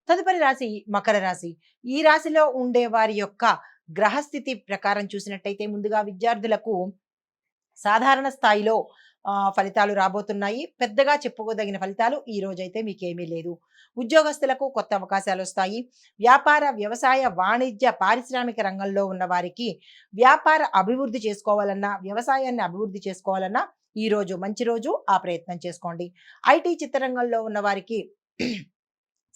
తదుపరి రాశి మకర రాశి. ఈ రాశిలో ఉండే వారి యొక్క గ్రహస్థితి ప్రకారం చూసినట్టయితే ముందుగా విద్యార్థులకు సాధారణ స్థాయిలో ఫలితాలు రాబోతున్నాయి. పెద్దగా చెప్పుకోదగిన ఫలితాలు ఈ రోజైతే మీకేమీ లేదు. ఉద్యోగస్తులకు కొత్త అవకాశాలొస్తాయి. వ్యాపార, వ్యవసాయ, వాణిజ్య, పారిశ్రామిక రంగంలో ఉన్న వారికి వ్యాపార అభివృద్ధి చేసుకోవాలన్నా, వ్యవసాయాన్ని అభివృద్ధి చేసుకోవాలన్నా ఈ రోజు మంచి రోజు. ఆ ప్రయత్నం చేసుకోండి. ఐటీ చిత్రరంగంలో ఉన్న వారికి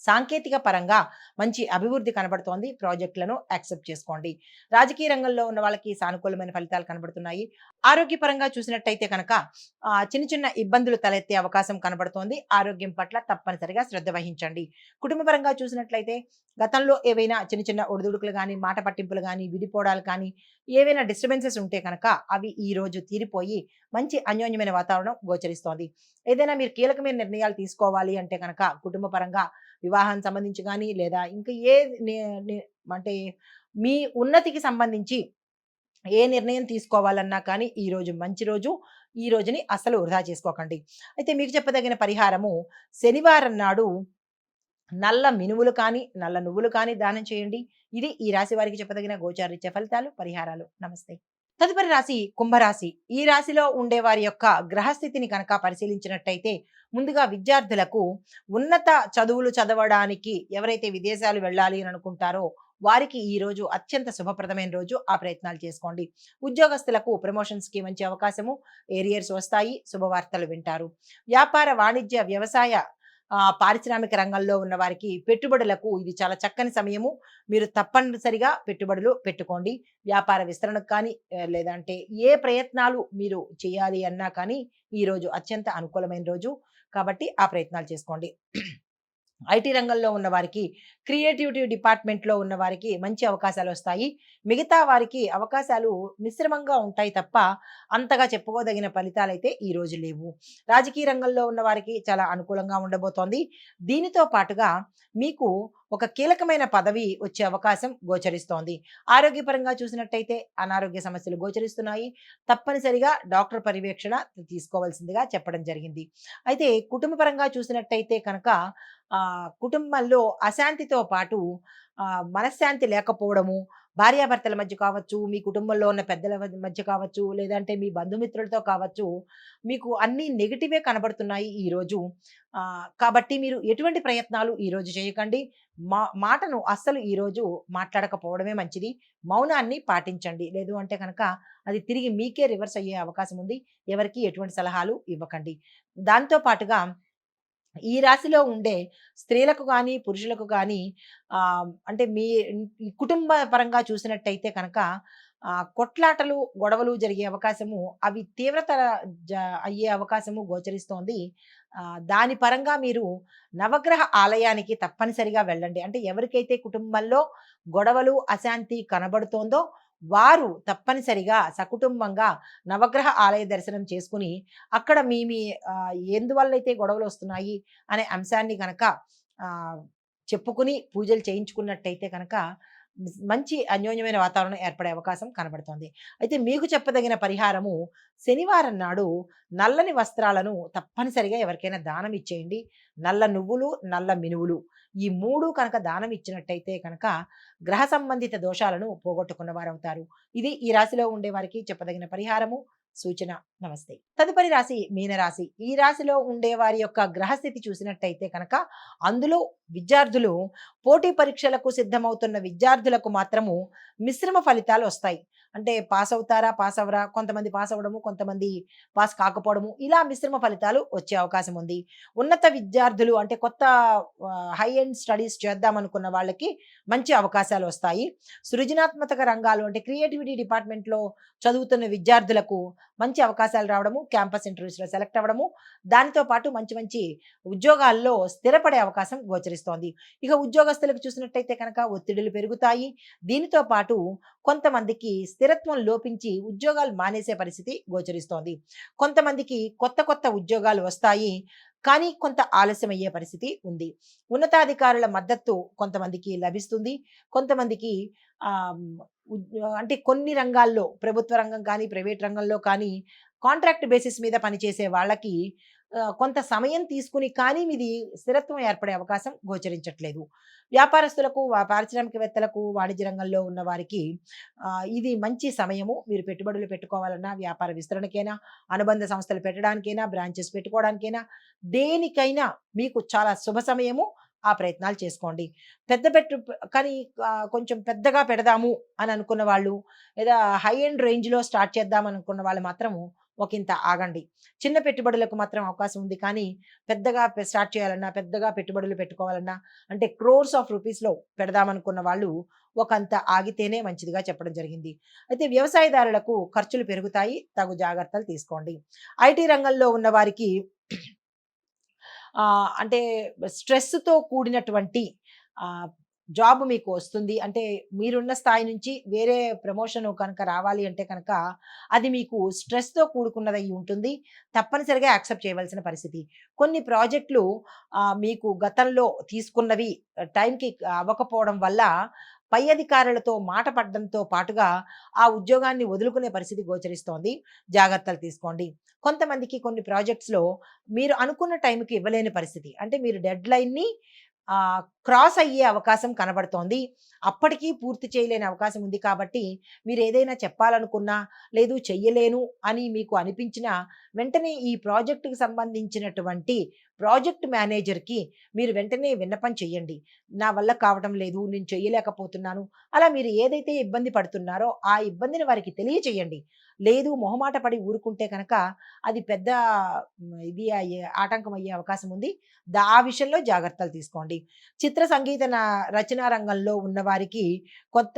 సాంకేతిక పరంగా మంచి అభివృద్ధి కనబడుతోంది. ప్రాజెక్టులను యాక్సెప్ట్ చేసుకోండి. రాజకీయ రంగంలో ఉన్న వాళ్ళకి సానుకూలమైన ఫలితాలు కనబడుతున్నాయి. ఆరోగ్యపరంగా చూసినట్టయితే కనుక చిన్న చిన్న ఇబ్బందులు తలెత్తే అవకాశం కనబడుతోంది. ఆరోగ్యం పట్ల తప్పనిసరిగా శ్రద్ధ వహించండి. కుటుంబపరంగా చూసినట్లయితే గతంలో ఏవైనా చిన్న చిన్న ఒడిదుడుకులు గానీ, మాట పట్టింపులు గానీ, విడిపోవడాలు కానీ, ఏవైనా డిస్టర్బెన్సెస్ ఉంటే కనుక అవి ఈ రోజు తీరిపోయి మంచి అన్యోన్యమైన వాతావరణం గోచరిస్తోంది. ఏదైనా మీరు కీలకమైన నిర్ణయాలు తీసుకోవాలి అంటే కనుక కుటుంబ పరంగా వివాహానికి సంబంధించి గానీ, లేదా ఇంకా ఏ నే నే అంటే మీ ఉన్నతికి సంబంధించి ఏ నిర్ణయం తీసుకోవాలన్నా కానీ ఈరోజు మంచి రోజు. ఈ రోజుని అస్సలు వృధా చేసుకోకండి. అయితే మీకు చెప్పదగిన పరిహారము శనివారం నాడు నల్ల మినుములు కానీ, నల్ల నువ్వులు కానీ దానం చేయండి. ఇది ఈ రాశి వారికి చెప్పదగిన గోచారరీత్యా ఫలితాలు, పరిహారాలు. నమస్తే. తదుపరి రాశి కుంభరాశి. ఈ రాశిలో ఉండే వారి యొక్క గ్రహస్థితిని కనుక పరిశీలించినట్టయితే ముందుగా విద్యార్థులకు ఉన్నత చదువులు చదవడానికి ఎవరైతే విదేశాలు వెళ్ళాలి అని అనుకుంటారో వారికి ఈ రోజు అత్యంత శుభప్రదమైన రోజు. ఆ ప్రయత్నాలు చేసుకోండి. ఉద్యోగస్తులకు ప్రమోషన్స్ కి మంచి అవకాశము, ఏరియర్స్ వస్తాయి, శుభవార్తలు వింటారు. వ్యాపార, వాణిజ్య, వ్యవసాయ, పారిశ్రామిక రంగంలో ఉన్న వారికి పెట్టుబడులకు ఇది చాలా చక్కని సమయము. మీరు తప్పనిసరిగా పెట్టుబడులు పెట్టుకోండి. వ్యాపార విస్తరణకు కానీ, లేదంటే ఏ ప్రయత్నాలు మీరు చేయాలి అన్నా కానీ ఈ రోజు అత్యంత అనుకూలమైన రోజు. కాబట్టి ఆ ప్రయత్నాలు చేసుకోండి. ఐటీ రంగంలో ఉన్న వారికి, క్రియేటివిటీ డిపార్ట్మెంట్‌లో ఉన్న వారికి మంచి అవకాశాలొస్తాయి. మిగతా వారికి అవకాశాలు మిశ్రమంగా ఉంటాయి తప్ప, అంతగా చెప్పుకోదగిన ఫలితాలైతే ఈ రోజు లేవు. రాజకీయ రంగంలో ఉన్న వారికి చాలా అనుకూలంగా ఉండబోతోంది. దీనితో పాటుగా మీకు ఒక కీలకమైన పదవి వచ్చే అవకాశం గోచరిస్తోంది. ఆరోగ్యపరంగా చూసినట్టయితే అనారోగ్య సమస్యలు గోచరిస్తున్నాయి. తప్పనిసరిగా డాక్టర్ పర్యవేక్షణ తీసుకోవాల్సిందిగా చెప్పడం జరిగింది. అయితే కుటుంబ పరంగా చూసినట్టయితే కనుక కుటుంబంలో అశాంతితో పాటు మనశ్శాంతి లేకపోవడము, భార్యాభర్తల మధ్య కావచ్చు, మీ కుటుంబంలో ఉన్న పెద్దల మధ్య కావచ్చు, లేదంటే మీ బంధుమిత్రులతో కావచ్చు, మీకు అన్నీ నెగెటివే కనబడుతున్నాయి ఈరోజు. కాబట్టి మీరు ఎటువంటి ప్రయత్నాలు ఈరోజు చేయకండి. మాటను అస్సలు ఈరోజు మాట్లాడకపోవడమే మంచిది. మౌనాన్ని పాటించండి. లేదు అంటే కనుక అది తిరిగి మీకే రివర్స్ అయ్యే అవకాశం ఉంది. ఎవరికీ ఎటువంటి సలహాలు ఇవ్వకండి. దాంతో పాటుగా ఈ రాశిలో ఉండే స్త్రీలకు గానీ, పురుషులకు గానీ అంటే మీ ఈ కుటుంబ పరంగా చూసినట్టయితే కనుక కొట్లాటలు, గొడవలు జరిగే అవకాశము, అవి తీవ్రత జ అయ్యే అవకాశము గోచరిస్తోంది. దాని పరంగా మీరు నవగ్రహ ఆలయానికి తప్పనిసరిగా వెళ్ళండి. అంటే ఎవరికైతే కుటుంబంలో గొడవలు, అశాంతి కనబడుతోందో వారు తప్పనిసరిగా సకుటుంబంగా నవగ్రహ ఆలయ దర్శనం చేసుకుని, అక్కడ మీ మీ ఎందువల్లైతే గొడవలొస్తున్నాయి అనే అంశాన్ని గనక ఆహ్, చెప్పుకుని పూజలు చేయించుకున్నట్టయితే కనుక మంచి అన్యోన్యమైన వాతావరణం ఏర్పడే అవకాశం కనబడుతోంది. అయితే మీకు చెప్పదగిన పరిహారము శనివారం నాడు నల్లని వస్త్రాలను తప్పనిసరిగా ఎవరికైనా దానం ఇచ్చేయండి. నల్ల నువ్వులు, నల్ల మినువులు ఈ 3 కనుక దానం ఇచ్చినట్టయితే కనుక గ్రహ సంబంధిత దోషాలను పోగొట్టుకున్న వారవుతారు. ఇది ఈ రాశిలో ఉండే వారికి చెప్పదగిన పరిహారము, సూచన. నమస్తే. తదుపరి రాశి మీనరాశి. ఈ రాశిలో ఉండే వారి యొక్క గ్రహస్థితి చూసినట్టయితే కనుక అందులో విద్యార్థులు పోటీ పరీక్షలకు సిద్ధమవుతున్న విద్యార్థులకు మాత్రము మిశ్రమ ఫలితాలు వస్తాయి. అంటే పాస్ అవుతారా? పాస్ అవ్వరా? కొంతమంది పాస్ అవ్వడము, కొంతమంది పాస్ కాకపోవడము, ఇలా మిశ్రమ ఫలితాలు వచ్చే అవకాశం ఉంది. ఉన్నత విద్యార్థులు అంటే కొత్త హై ఎండ్ స్టడీస్ చేద్దామనుకున్న వాళ్ళకి మంచి అవకాశాలు వస్తాయి. సృజనాత్మక రంగాలు అంటే క్రియేటివిటీ డిపార్ట్మెంట్‌లో చదువుతున్న విద్యార్థులకు మంచి అవకాశాలు రావడము, క్యాంపస్ ఇంటర్వ్యూస్‌లో సెలెక్ట్ అవ్వడము, దానితో పాటు మంచి మంచి ఉద్యోగాల్లో స్థిరపడే అవకాశం గోచరిస్తోంది. ఇక ఉద్యోగస్తులకు చూసినట్టయితే కనుక ఒత్తిడులు పెరుగుతాయి. దీనితో పాటు కొంతమందికి స్థిరత్వం లోపించి ఉద్యోగాలు మానేసే పరిస్థితి గోచరిస్తోంది. కొంతమందికి కొత్త కొత్త ఉద్యోగాలు వస్తాయి. కానీ కొంత ఆలస్యమయ్యే పరిస్థితి ఉంది. ఉన్నతాధికారుల మద్దతు కొంతమందికి లభిస్తుంది. కొంతమందికి ఆహ్, అంటే కొన్ని రంగాల్లో ప్రభుత్వ రంగం కానీ, ప్రైవేట్ రంగంలో కానీ కాంట్రాక్ట్ బేసిస్ మీద పనిచేసే వాళ్ళకి కొంత సమయం తీసుకుని కానీ మీది స్థిరత్వం ఏర్పడే అవకాశం గోచరించట్లేదు. వ్యాపారస్తులకు, పారిశ్రామికవేత్తలకు, వాణిజ్య రంగంలో ఉన్న వారికి ఇది మంచి సమయము. మీరు పెట్టుబడులు పెట్టుకోవాలన్నా, వ్యాపార విస్తరణకైనా, అనుబంధ సంస్థలు పెట్టడానికైనా, బ్రాంచెస్ పెట్టుకోవడానికైనా, దేనికైనా మీకు చాలా శుభ సమయము. ఆ ప్రయత్నాలు చేసుకోండి. పెద్ద పెట్టు కానీ కొంచెం పెద్దగా పెడదాము అని అనుకున్న వాళ్ళు, లేదా హై ఎండ్ రేంజ్‌లో స్టార్ట్ చేద్దాం అనుకున్న వాళ్ళు మాత్రము ఒకింత ఆగండి. చిన్న పెట్టుబడులకు మాత్రం అవకాశం ఉంది. కానీ పెద్దగా స్టార్ట్ చేయాలన్నా, పెద్దగా పెట్టుబడులు పెట్టుకోవాలన్నా, అంటే క్రోర్స్ ఆఫ్ రూపీస్‌లో పెడదామనుకున్న వాళ్ళు ఒకంత ఆగితేనే మంచిదిగా చెప్పడం జరిగింది. అయితే వ్యవసాయదారులకు ఖర్చులు పెరుగుతాయి. తగు జాగ్రత్తలు తీసుకోండి. ఐటీ రంగంలో ఉన్న వారికి అంటే స్ట్రెస్‌తో కూడినటువంటి ఆహ్, జాబ్ మీకు వస్తుంది. అంటే మీరున్న స్థాయి నుంచి వేరే ప్రమోషన్ కనుక రావాలి అంటే కనుక అది మీకు స్ట్రెస్‌తో కూడుకున్నదై ఉంటుంది. తప్పనిసరిగా యాక్సెప్ట్ చేయవలసిన పరిస్థితి. కొన్ని ప్రాజెక్ట్‌లు మీకు గతంలో తీసుకున్నవి టైంకి అవ్వకపోవడం వల్ల పై అధికారులతో మాట పడడంతో పాటుగా ఆ ఉద్యోగాన్ని వదులుకునే పరిస్థితి గోచరిస్తోంది. జాగ్రత్తలు తీసుకోండి. కొంతమందికి కొన్ని ప్రాజెక్ట్స్‌లో మీరు అనుకున్న టైంకి ఇవ్వలేని పరిస్థితి. అంటే మీరు డెడ్‌లైన్‌ని క్రాస్ అయ్యే అవకాశం కనబడుతోంది. అప్పటికి పూర్తి చేయలేని అవకాశం ఉంది కాబట్టి, మీరేదైనా చెప్పాలనుకున్నా, లేదు చెయ్యలేను అని మీకు అనిపించినా, వెంటనే ఈ ప్రాజెక్ట్‌కి సంబంధించినటువంటి ప్రాజెక్ట్ మేనేజర్‌కి మీరు వెంటనే విన్నపం చెయ్యండి. నా వల్ల కావడం లేదు, నేను చెయ్యలేకపోతున్నాను. అలా మీరు ఏదైతే ఇబ్బంది పడుతున్నారో, ఆ ఇబ్బందిని వారికి తెలియచేయండి. లేదు మొహమాట పడి ఊరుకుంటే కనుక, అది పెద్ద ఇది ఆటంకం అయ్యే అవకాశం ఉంది. ఆ విషయంలో జాగ్రత్తలు తీసుకోండి. చిత్ర సంగీత రచనా రంగంలో ఉన్నవారికి కొత్త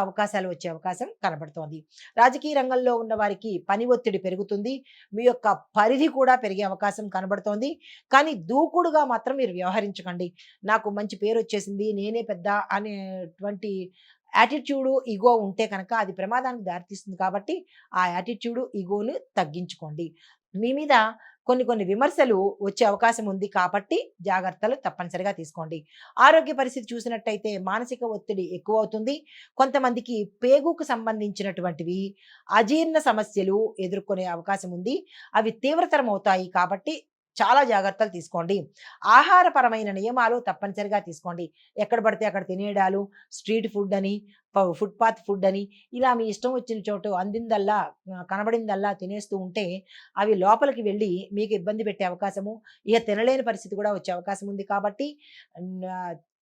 అవకాశాలు వచ్చే అవకాశం కనబడుతోంది. రాజకీయ రంగంలో ఉన్న వారికి పని ఒత్తిడి పెరుగుతుంది. మీ యొక్క పరిధి కూడా పెరిగే అవకాశం కనబడుతోంది. కానీ దూకుడుగా మాత్రం మీరు వ్యవహరించకండి. నాకు మంచి పేరొచ్చేసింది, నేనే పెద్ద అనేటువంటి యాటిట్యూడు, ఇగో ఉంటే కనుక అది ప్రమాదానికి దారితీస్తుంది కాబట్టి, ఆ యాటిట్యూడు, ఇగోను తగ్గించుకోండి. మీ మీద కొన్ని విమర్శలు వచ్చే అవకాశం ఉంది కాబట్టి జాగ్రత్తలు తప్పనిసరిగా తీసుకోండి. ఆరోగ్య పరిస్థితి చూసినట్టయితే మానసిక ఒత్తిడి ఎక్కువవుతుంది. కొంతమందికి పేగుకు సంబంధించినటువంటివి అజీర్ణ సమస్యలు ఎదుర్కొనే అవకాశం ఉంది. అవి తీవ్రతరం అవుతాయి కాబట్టి చాలా జాగ్రత్తలు తీసుకోండి. ఆహారపరమైన నియమాలు తప్పనిసరిగా తీసుకోండి. ఎక్కడ పడితే అక్కడ తినేయడాలు, స్ట్రీట్ ఫుడ్ అని, ఫుట్‌పాత్ ఫుడ్ అని ఇలా మీ ఇష్టం వచ్చిన చోటు అందిందల్లా కనబడిందల్లా తినేస్తూ ఉంటే అవి లోపలికి వెళ్ళి మీకు ఇబ్బంది పెట్టే అవకాశము, ఇక తినలేని పరిస్థితి కూడా వచ్చే అవకాశం ఉంది కాబట్టి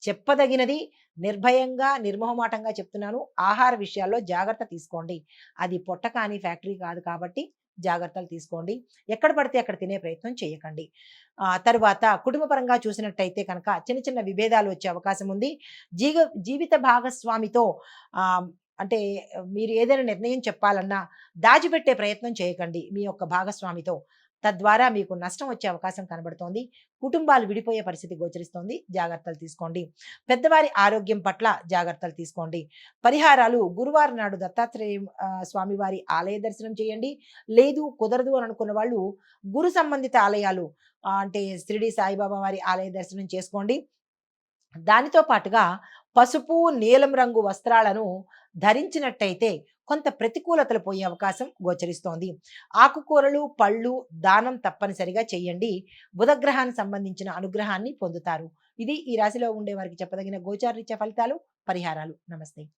చెప్పదగినది నిర్భయంగా, నిర్మొహమాటంగా చెప్తున్నాను. ఆహార విషయాల్లో జాగ్రత్త తీసుకోండి. అది పొట్ట కానీ ఫ్యాక్టరీ కాదు కాబట్టి జాగ్రత్తలు తీసుకోండి. ఎక్కడ పడితే అక్కడ తినే ప్రయత్నం చేయకండి. తరువాత కుటుంబ పరంగా చూసినట్టయితే కనుక చిన్న విభేదాలు వచ్చే అవకాశం ఉంది. జీగ జీవిత భాగస్వామితో ఆహ్, అంటే మీరు ఏదైనా నిర్ణయం చెప్పాలన్నా దాచిపెట్టే ప్రయత్నం చేయకండి మీ యొక్క భాగస్వామితో. తద్వారా మీకు నష్టం వచ్చే అవకాశం కనబడుతోంది. కుటుంబాలు విడిపోయే పరిస్థితి గోచరిస్తోంది. జాగ్రత్తలు తీసుకోండి. పెద్దవారి ఆరోగ్యం పట్ల జాగ్రత్తలు తీసుకోండి. పరిహారాలు గురువారం నాడు దత్తాత్రేయ స్వామివారి ఆలయ దర్శనం చేయండి. లేదు కుదరదు అని అనుకున్న వాళ్ళు గురు సంబంధిత ఆలయాలు అంటే షిరిడి సాయిబాబా వారి ఆలయ దర్శనం చేసుకోండి. దానితో పాటుగా పసుపు, నీలం రంగు వస్త్రాలను ధరించినట్టయితే కొంత ప్రతికూలతలు పోయే అవకాశం గోచరిస్తోంది. ఆకుకూరలు, పళ్ళు దానం తప్పనిసరిగా చేయండి. బుధగ్రహానికి సంబంధించిన అనుగ్రహాన్ని పొందుతారు. ఇది ఈ రాశిలో ఉండే వారికి చెప్పదగిన గోచారరీత్యా ఫలితాలు, పరిహారాలు. నమస్తే.